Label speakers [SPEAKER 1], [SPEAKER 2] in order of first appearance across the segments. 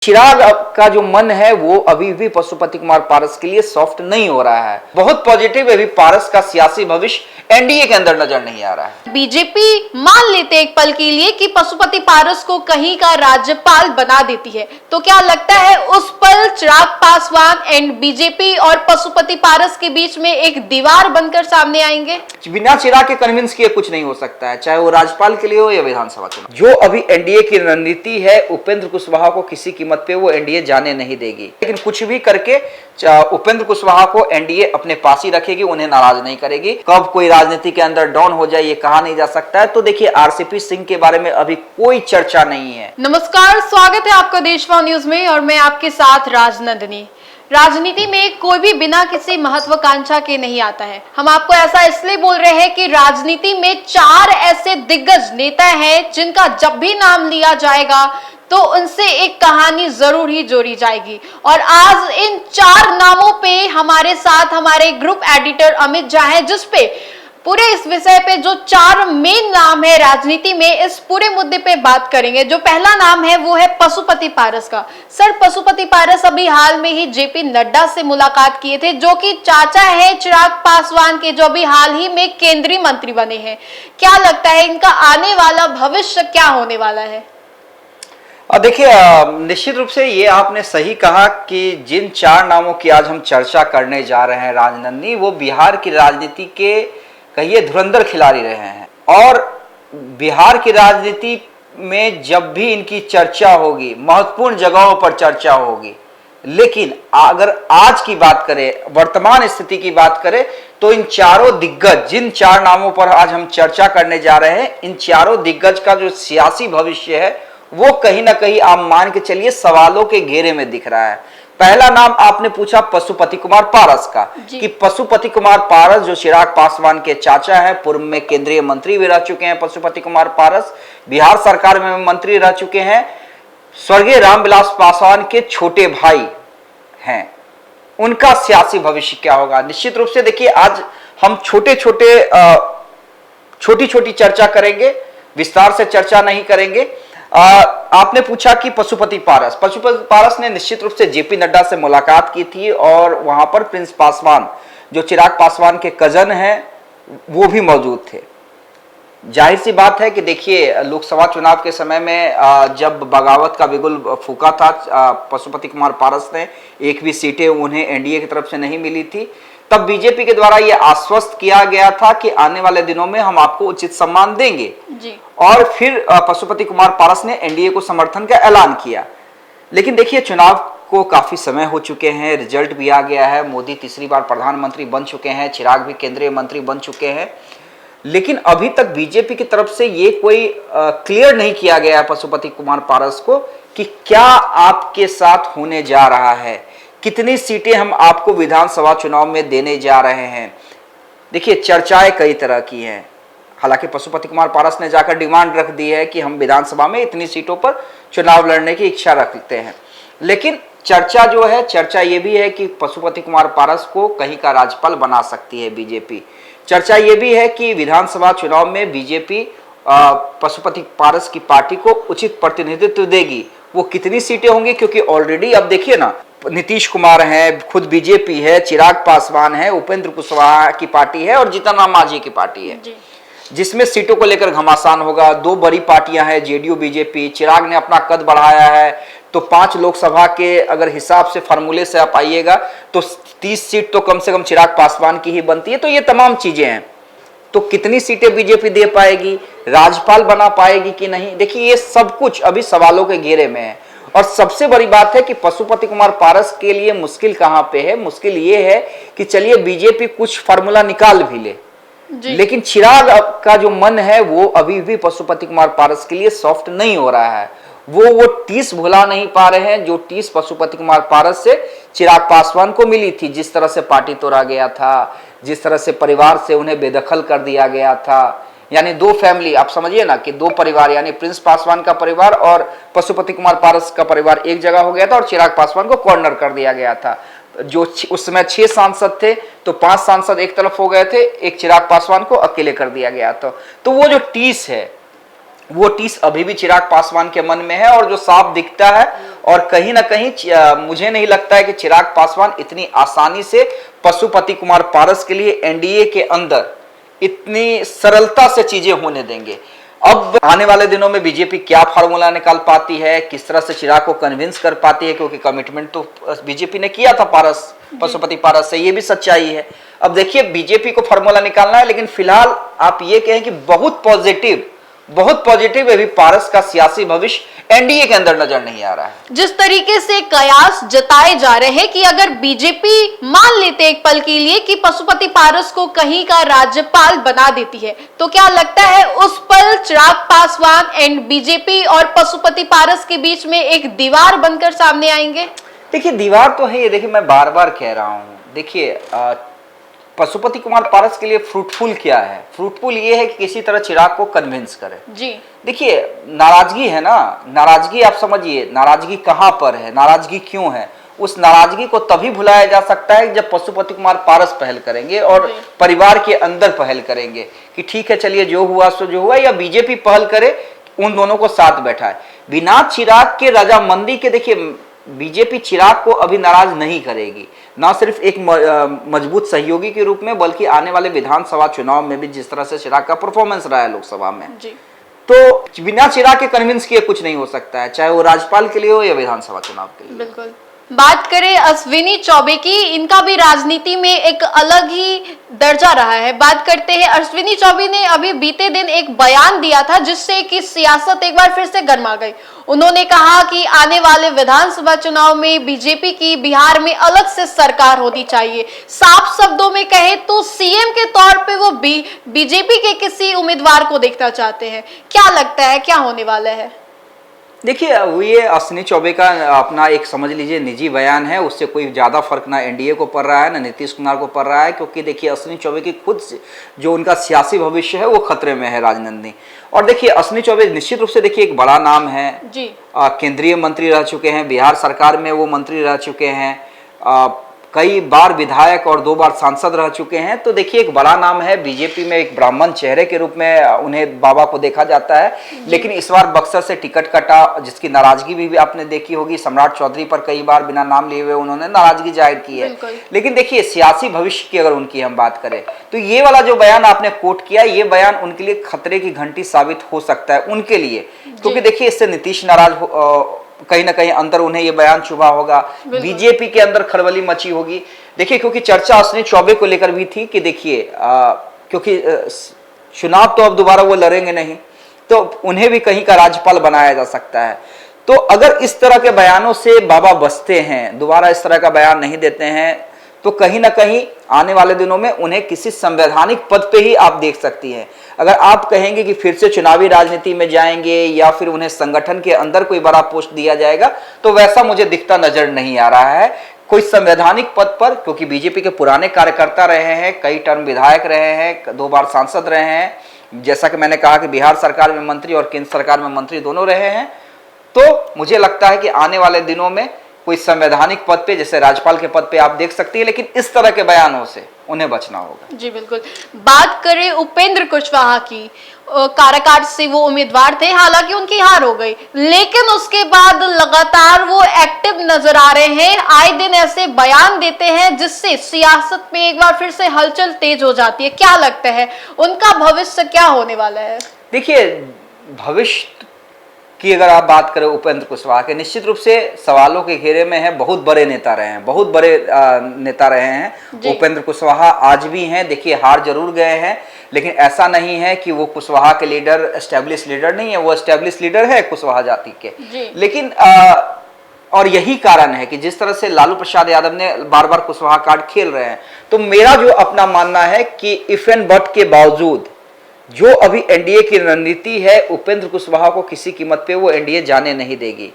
[SPEAKER 1] चिराग का जो मन है वो अभी भी पशुपति कुमार पारस के लिए सॉफ्ट नहीं हो रहा है। बहुत पॉजिटिव अभी पारस का सियासी भविष्य एनडीए के अंदर नजर नहीं आ रहा है।
[SPEAKER 2] बीजेपी मान लेते एक पल के लिए कि पशुपति पारस को कहीं का राज्यपाल बना देती है, तो क्या लगता है उस पल चिराग पासवान एंड बीजेपी और पशुपति पारस के बीच में एक दीवार बनकर सामने आएंगे?
[SPEAKER 1] बिना चिराग के कन्विंस किए कुछ नहीं हो सकता है, चाहे वो राज्यपाल के लिए हो या विधानसभा चुनाव। जो अभी एनडीए की रणनीति है, उपेंद्र कुशवाहा को किसी कीमत पे वो एनडीए जाने नहीं देगी, लेकिन कुछ भी करके उपेंद्र कुशवाहा को एनडीए अपने पास ही रखेगी, उन्हें नाराज नहीं करेगी। कब कोई राजनीति के अंदर डाउन हो जाए ये कहा नहीं जा सकता है। तो देखिए, आरसीपी सिंह के बारे में अभी कोई चर्चा नहीं है।
[SPEAKER 2] नमस्कार, स्वागत है आपका देशवा न्यूज में और मैं आपके साथ राजनंदिनी। राजनीति में कोई भी बिना किसी महत्वाकांक्षा के नहीं आता है। हम आपको ऐसा इसलिए बोल रहे हैं कि राजनीति में 4 ऐसे दिग्गज नेता हैं जिनका जब भी नाम लिया जाएगा तो उनसे एक कहानी जरूर ही जोड़ी जाएगी। और आज इन 4 नामों पे हमारे साथ हमारे ग्रुप एडिटर अमित झा है, जिस पे पूरे इस विषय पे जो 4 मेन नाम है राजनीति में, इस पूरे मुद्दे पे बात करेंगे। जो पहला नाम है वो है पशुपति पारस का। सर, पशुपति पारस अभी हाल में ही जेपी नड्डा से मुलाकात किए थे, जो कि चाचा है चिराग पासवान के, जो अभी हाल ही में केंद्रीय मंत्री बने हैं। क्या लगता है इनका आने वाला भविष्य क्या होने वाला है?
[SPEAKER 1] देखिए, निश्चित रूप से ये आपने सही कहा कि जिन 4 नामों की आज हम चर्चा करने जा रहे हैं राजनंदिनी, वो बिहार की राजनीति के कहिए धुरंधर खिलाड़ी रहे हैं। और बिहार की राजनीति में जब भी इनकी चर्चा होगी, महत्वपूर्ण जगहों पर चर्चा होगी, लेकिन अगर आज की बात करें, वर्तमान स्थिति की बात करें, तो इन चारों दिग्गज, जिन 4 नामों पर आज हम चर्चा करने जा रहे हैं, इन चारों दिग्गज का जो सियासी भविष्य है वो कहीं ना कहीं आप मान के चलिए सवालों के घेरे में दिख रहा है। पहला नाम आपने पूछा पशुपति कुमार पारस का, कि पशुपति कुमार पारस जो चिराग पासवान के चाचा हैं, पूर्व में केंद्रीय मंत्री भी रह चुके हैं। पशुपति कुमार पारस बिहार सरकार में मंत्री रह चुके हैं, स्वर्गीय रामविलास पासवान के छोटे भाई हैं। उनका सियासी भविष्य क्या होगा? निश्चित रूप से देखिए, आज हम छोटी छोटी चर्चा करेंगे, विस्तार से चर्चा नहीं करेंगे। आपने पूछा कि पशुपति पारस ने निश्चित रूप से जेपी नड्डा से मुलाकात की थी और वहां पर प्रिंस पासवान जो चिराग पासवान के कजन हैं वो भी मौजूद थे। जाहिर सी बात है कि देखिए, लोकसभा चुनाव के समय में जब बगावत का बिगुल फूका था, पशुपति कुमार पारस ने, एक भी सीटें उन्हें एनडीए की तरफ से नहीं मिली थी, तब बीजेपी के द्वारा यह आश्वस्त किया गया था कि आने वाले दिनों में हम आपको उचित सम्मान देंगे जी। और फिर पशुपति कुमार पारस ने एनडीए को समर्थन का ऐलान किया। लेकिन देखिए, चुनाव को काफी समय हो चुके हैं, रिजल्ट भी आ गया है, मोदी तीसरी बार प्रधानमंत्री बन चुके हैं, चिराग भी केंद्रीय मंत्री बन चुके हैं, लेकिन अभी तक बीजेपी की तरफ से ये कोई क्लियर नहीं किया गया पशुपति कुमार पारस को कि क्या आपके साथ होने जा रहा है, कितनी सीटें हम आपको विधानसभा चुनाव में देने जा रहे हैं। देखिए, चर्चाएं कई तरह की हैं। हालांकि पशुपति कुमार पारस ने जाकर डिमांड रख दी है कि हम विधानसभा में इतनी सीटों पर चुनाव लड़ने की इच्छा रखते हैं, लेकिन चर्चा ये भी है कि पशुपति कुमार पारस को कहीं का राज्यपाल बना सकती है बीजेपी। चर्चा ये भी है कि विधानसभा चुनाव में बीजेपी पशुपति पारस की पार्टी को उचित प्रतिनिधित्व देगी। वो कितनी सीटें होंगी, क्योंकि ऑलरेडी अब देखिए ना, नीतीश कुमार है, खुद बीजेपी है, चिराग पासवान है, उपेंद्र कुशवाहा की पार्टी है और जीतन राम मांझी की पार्टी है, जिसमें सीटों को लेकर घमासान होगा। 2 बड़ी पार्टियां हैं, जेडीयू बीजेपी। चिराग ने अपना कद बढ़ाया है, तो 5 लोकसभा के अगर हिसाब से फार्मूले से आप आइएगा तो 30 सीट तो कम से कम चिराग पासवान की ही बनती है। तो ये तमाम चीजें हैं। तो कितनी सीटें बीजेपी दे पाएगी, राज्यपाल बना पाएगी कि नहीं, देखिए ये सब कुछ अभी सवालों के घेरे में है। और सबसे बड़ी बात है कि पशुपति कुमार पारस के लिए मुश्किल कहां पे है? मुश्किल ये है कि चलिए बीजेपी कुछ फार्मूला निकाल भी ले, लेकिन चिराग का जो मन है वो अभी भी पशुपति कुमार पारस के लिए सॉफ्ट नहीं हो रहा है। वो टीस भुला नहीं पा रहे हैं जो टीस पशुपति कुमार पारस से चिराग पासवान को मिली थी। जिस तरह से पार्टी तोड़ा गया था, जिस तरह से परिवार से उन्हें बेदखल कर दिया गया था, यानी 2 फैमिली, आप समझिए ना कि 2 परिवार, यानी प्रिंस पासवान का परिवार और पशुपति कुमार पारस का परिवार एक जगह हो गया था और चिराग पासवान को कॉर्नर कर दिया गया था। जो उस समय 6 सांसद थे तो 5 सांसद एक तरफ हो गए थे, एक चिराग पासवान को अकेले कर दिया गया था। तो वो जो टीस है, वो टीस अभी भी चिराग पासवान के मन में है और जो साफ दिखता है और कहीं ना कहीं मुझे नहीं लगता है कि चिराग पासवान इतनी आसानी से पशुपति कुमार पारस के लिए एनडीए के अंदर इतनी सरलता से चीजें होने देंगे। अब आने वाले दिनों में बीजेपी क्या फार्मूला निकाल पाती है, किस तरह से चिराग को कन्विंस कर पाती है, क्योंकि कमिटमेंट तो बीजेपी ने किया था पशुपति पारस से, ये भी सच्चाई है। अब देखिए बीजेपी को फार्मूला निकालना है, लेकिन फिलहाल आप ये कहें कि बहुत पॉजिटिव अभी पारस का सियासी भविष्य एनडीए के अंदर नजर नहीं आ रहा है।
[SPEAKER 2] जिस तरीके से कयास जताए जा रहे हैं कि अगर बीजेपी मान लेते एक पल के लिए कि पशुपति पारस को कहीं का राज्यपाल बना देती है, तो क्या लगता है उस पल चिराग पासवान एंड बीजेपी और पशुपति पारस के बीच में एक दीवार बनकर सामने आएंगे?
[SPEAKER 1] देखिए दीवार तो है, ये देखिए मैं बार बार कह रहा हूं, देखिए पशुपति कुमार पारस के लिए फ्रूटफुल क्या है? फ्रूटफुल ये है कि किसी तरह चिराग को कन्विंस करे।
[SPEAKER 2] जी
[SPEAKER 1] देखिए नाराजगी है ना, नाराजगी आप समझिए, नाराजगी कहां पर है, नाराजगी क्यों है? उस नाराजगी को तभी भुलाया जा सकता है जब पशुपति कुमार पारस पहल करेंगे और परिवार के अंदर पहल करेंगे कि ठीक है चलिए जो हुआ सो जो हुआ, या बीजेपी पहल करे, उन दोनों को साथ बैठाए। बिना चिराग के रजामंदी के देखिए बीजेपी चिराग को अभी नाराज नहीं करेगी, ना सिर्फ एक मजबूत सहयोगी के रूप में, बल्कि आने वाले विधानसभा चुनाव में भी जिस तरह से चिराग का परफॉर्मेंस रहा है लोकसभा में
[SPEAKER 2] जी।
[SPEAKER 1] तो बिना चिराग के कन्विंस किए कुछ नहीं हो सकता है, चाहे वो राज्यपाल के लिए हो या विधानसभा चुनाव के लिए।
[SPEAKER 2] बिल्कुल। बात करें अश्विनी चौबे की, इनका भी राजनीति में एक अलग ही दर्जा रहा है। बात करते हैं अश्विनी चौबे ने अभी बीते दिन एक बयान दिया था जिससे कि सियासत एक बार फिर से गर्मा गई। उन्होंने कहा कि आने वाले विधानसभा चुनाव में बीजेपी की बिहार में अलग से सरकार होनी चाहिए। साफ शब्दों में कहे तो सीएम के तौर पे वो बीजेपी के किसी उम्मीदवार को देखना चाहते हैं। क्या लगता है क्या होने वाला है?
[SPEAKER 1] देखिए ये अश्विनी चौबे का अपना एक समझ लीजिए निजी बयान है, उससे कोई ज़्यादा फर्क ना एनडीए को पड़ रहा है ना नीतीश कुमार को पड़ रहा है, क्योंकि देखिए अश्विनी चौबे की खुद जो उनका सियासी भविष्य है वो खतरे में है राजनंदनी। और देखिए अश्विनी चौबे निश्चित रूप से देखिए एक बड़ा नाम है
[SPEAKER 2] जी।
[SPEAKER 1] केंद्रीय मंत्री रह चुके हैं, बिहार सरकार में वो मंत्री रह चुके हैं, कई बार विधायक और 2 बार सांसद रह चुके हैं, तो देखिए एक बड़ा नाम है। बीजेपी में एक ब्राह्मण चेहरे के रूप में उन्हें बाबा को देखा जाता है, लेकिन इस बार बक्सर से टिकट कटा, जिसकी नाराजगी भी आपने देखी होगी। सम्राट चौधरी पर कई बार बिना नाम लिए हुए उन्होंने नाराजगी जाहिर की है। लेकिन देखिए सियासी भविष्य की अगर उनकी हम बात करें तो ये वाला जो बयान आपने कोट किया, ये बयान उनके लिए खतरे की घंटी साबित हो सकता है उनके लिए, क्योंकि देखिए इससे नीतीश नाराज कहीं ना कहीं अंदर उन्हें ये बयान चुभा होगा, बीजेपी के अंदर खलबली मची होगी। देखिए क्योंकि चर्चा अश्विनी चौबे को लेकर भी थी कि देखिए क्योंकि चुनाव तो अब दोबारा वो लड़ेंगे नहीं, तो उन्हें भी कहीं का राज्यपाल बनाया जा सकता है। तो अगर इस तरह के बयानों से बाबा बचते हैं, दोबारा इस तरह का बयान नहीं देते हैं, तो कहीं ना कहीं आने वाले दिनों में उन्हें किसी संवैधानिक पद पे ही आप देख सकती हैं। अगर आप कहेंगे कि फिर से चुनावी राजनीति में जाएंगे या फिर उन्हें संगठन के अंदर कोई बड़ा पोस्ट दिया जाएगा, तो वैसा मुझे दिखता नजर नहीं आ रहा है। कोई संवैधानिक पद पर, क्योंकि बीजेपी के पुराने कार्यकर्ता रहे हैं, कई टर्म विधायक रहे हैं, 2 बार सांसद रहे हैं, जैसा कि मैंने कहा कि बिहार सरकार में मंत्री और केंद्र सरकार में मंत्री दोनों रहे हैं, तो मुझे लगता है कि आने वाले दिनों में कोई संवैधानिक पद पे जैसे राज्यपाल के पद पे आप देख सकती है, लेकिन इस तरह के बयानों से उन्हें बचना होगा।
[SPEAKER 2] जी बिल्कुल। बात करें उपेंद्र कुशवाहा की, काराकाट से वो उम्मीदवार थे, हालांकि उनकी हार हो गई, लेकिन उसके बाद लगातार वो एक्टिव नजर आ रहे हैं, आए दिन ऐसे बयान देते हैं जिससे सियासत में एक बार फिर से हलचल तेज हो जाती है। क्या लगता है उनका भविष्य क्या होने वाला है?
[SPEAKER 1] देखिए भविष्य की अगर आप बात करें उपेंद्र कुशवाहा के, निश्चित रूप से सवालों के घेरे में है, बहुत बड़े नेता रहे हैं, बहुत बड़े नेता रहे हैं उपेंद्र कुशवाहा, आज भी हैं। देखिए हार जरूर गए हैं, लेकिन ऐसा नहीं है कि वो कुशवाहा के लीडर एस्टेब्लिश लीडर नहीं है, वो एस्टेब्लिश लीडर है कुशवाहा जाति के। लेकिन और यही कारण है कि जिस तरह से लालू प्रसाद यादव ने बार बार कुशवाहा कार्ड खेल रहे हैं, तो मेरा जो अपना मानना है कि इफ एंड बट के बावजूद जो अभी एनडीए की रणनीति है, उपेंद्र कुशवाहा को किसी कीमत पे वो एनडीए जाने नहीं देगी।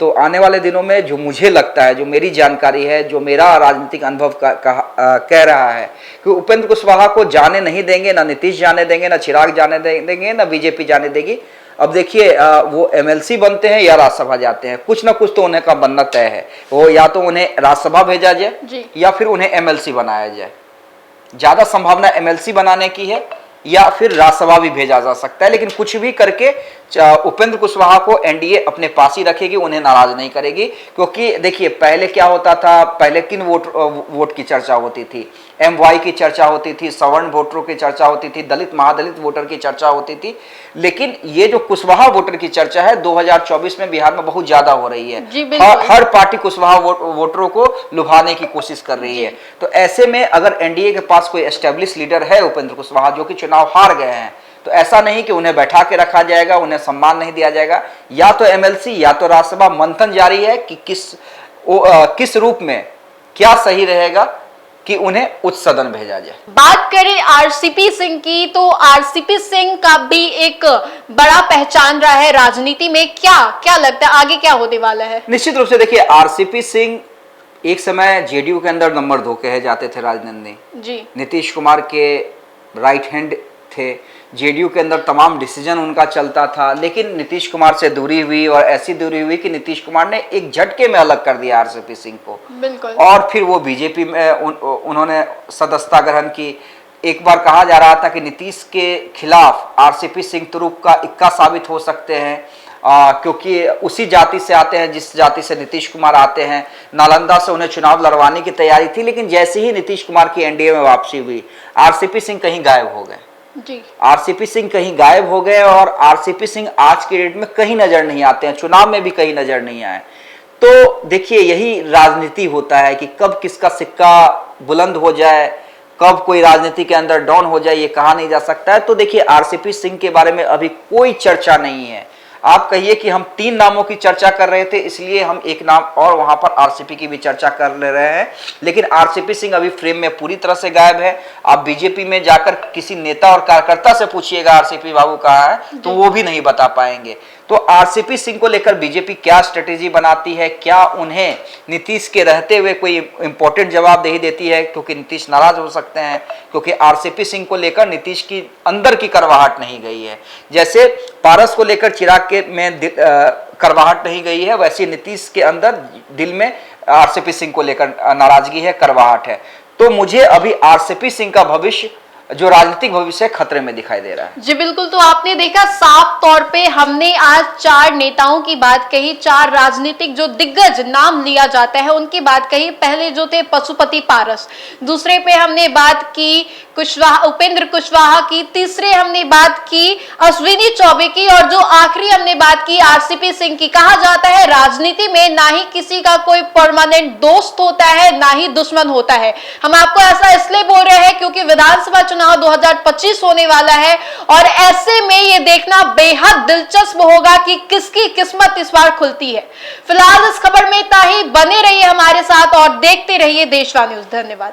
[SPEAKER 1] तो आने वाले दिनों में जो मुझे लगता है, जो मेरी जानकारी है, जो मेरा राजनीतिक अनुभव कह रहा है कि उपेंद्र कुशवाहा को जाने नहीं देंगे, ना नीतीश जाने देंगे, ना चिराग जाने देंगे, ना बीजेपी जाने देगी। अब देखिए वो एमएलसी बनते हैं या राज्यसभा जाते हैं, कुछ ना कुछ तो उन्हें का बनना तय है। वो या तो उन्हें राज्यसभा भेजा जाए या फिर उन्हें एमएलसी बनाया जाए। ज्यादा संभावना एमएलसी बनाने की है, या फिर राज्यसभा भी भेजा जा सकता है, लेकिन कुछ भी करके उपेंद्र कुशवाहा को एनडीए अपने पास ही रखेगी, उन्हें नाराज नहीं करेगी। क्योंकि देखिए पहले क्या होता था, पहले किन वोट की चर्चा होती थी, MY की चर्चा होती थी, सवर्ण वोटरों की चर्चा होती थी, दलित महादलित वोटर की चर्चा होती थी। लेकिन ये जो कुशवाहा वोटर की चर्चा है 2024 में बिहार में बहुत ज्यादा हो रही है। हर पार्टी कुशवाहा वोटरों को लुभाने की कोशिश कर रही है। तो ऐसे में अगर एनडीए के पास कोई एस्टेब्लिश लीडर है उपेंद्र कुशवाहा, जो कि चुनाव हार गए हैं, तो ऐसा नहीं कि उन्हें बैठा के रखा जाएगा, उन्हें सम्मान नहीं दिया जाएगा। या तो MLC या तो राज्यसभा, मंथन जारी है कि किस रूप में क्या सही रहेगा कि उन्हें उच्च सदन भेजा जाए।
[SPEAKER 2] बात करें आरसीपी सिंह की, तो आरसीपी सिंह का भी एक बड़ा पहचान रहा है राजनीति में। क्या लगता है आगे क्या होने वाला है?
[SPEAKER 1] निश्चित रूप से देखिए, आरसीपी सिंह एक समय जेडीयू के अंदर नंबर 2 कहे जाते थे राजनंदनी जी, नीतीश कुमार के राइट हैंड थे। जेडीयू के अंदर तमाम डिसीजन उनका चलता था, लेकिन नीतीश कुमार से दूरी हुई और ऐसी दूरी हुई कि नीतीश कुमार ने एक झटके में अलग कर दिया आरसीपी सिंह को। बिल्कुल। और फिर वो बीजेपी में उन्होंने सदस्यता ग्रहण की। एक बार कहा जा रहा था कि नीतीश के खिलाफ आरसीपी सिंह तुरुप का इक्का साबित हो सकते हैं, क्योंकि उसी जाति से आते हैं जिस जाति से नीतीश कुमार आते हैं। नालंदा से उन्हें चुनाव लड़वाने की तैयारी थी, लेकिन जैसे ही नीतीश कुमार की एनडीए में वापसी हुई, आरसीपी सिंह कहीं गायब हो गए जी। आरसीपी सिंह कहीं गायब हो गए और आरसीपी सिंह आज के डेट में कहीं नजर नहीं आते हैं, चुनाव में भी कहीं नजर नहीं आए। तो देखिए यही राजनीति होता है कि कब किसका सिक्का बुलंद हो जाए, कब कोई राजनीति के अंदर डाउन हो जाए, ये कहा नहीं जा सकता है। तो देखिए आरसीपी सिंह के बारे में अभी कोई चर्चा नहीं है। आप कहिए कि हम 3 नामों की चर्चा कर रहे थे, इसलिए हम एक नाम और वहां पर आरसीपी की भी चर्चा कर ले रहे हैं, लेकिन आरसीपी सिंह अभी फ्रेम में पूरी तरह से गायब है। आप बीजेपी में जाकर किसी नेता और कार्यकर्ता से पूछिएगा आरसीपी बाबू कहाँ है, तो वो भी नहीं बता पाएंगे। तो आरसीपी सिंह को लेकर बीजेपी क्या स्ट्रेटेजी बनाती है, क्या उन्हें नीतीश के रहते हुए कोई इंपॉर्टेंट जवाबदेही देती है, क्योंकि नीतीश नाराज हो सकते हैं, क्योंकि आरसीपी सिंह को लेकर नीतीश की अंदर की करवाहट नहीं गई है। जैसे पारस को लेकर चिराग के में करवाहट नहीं गई है, वैसे नीतीश के अंदर दिल में आरसीपी सिंह को लेकर नाराजगी है, करवाहट है। तो मुझे अभी आरसीपी सिंह का भविष्य, जो राजनीतिक भविष्य खतरे में दिखाई दे रहा है।
[SPEAKER 2] जी बिल्कुल। तो आपने देखा साफ तौर पे हमने आज 4 नेताओं की बात कही, 4 राजनीतिक जो दिग्गज नाम लिया जाता है उनकी बात कही। पहले जो थे पशुपति पारस, दूसरे पे हमने बात की उपेंद्र कुशवाहा की, तीसरे हमने बात की अश्विनी चौबे की, और जो आखिरी हमने बात की आरसीपी सिंह की। कहा जाता है राजनीति में ना ही किसी का कोई परमानेंट दोस्त होता है, ना ही दुश्मन होता है। हम आपको ऐसा इसलिए बोल रहे हैं क्योंकि विधानसभा चुनाव 2025 होने वाला है, और ऐसे में ये देखना बेहद दिलचस्प होगा कि किसकी किस्मत इस बार खुलती है। फिलहाल इस खबर में इतना ही। बने रहिए हमारे साथ और देखते रहिए देशवा न्यूज। धन्यवाद।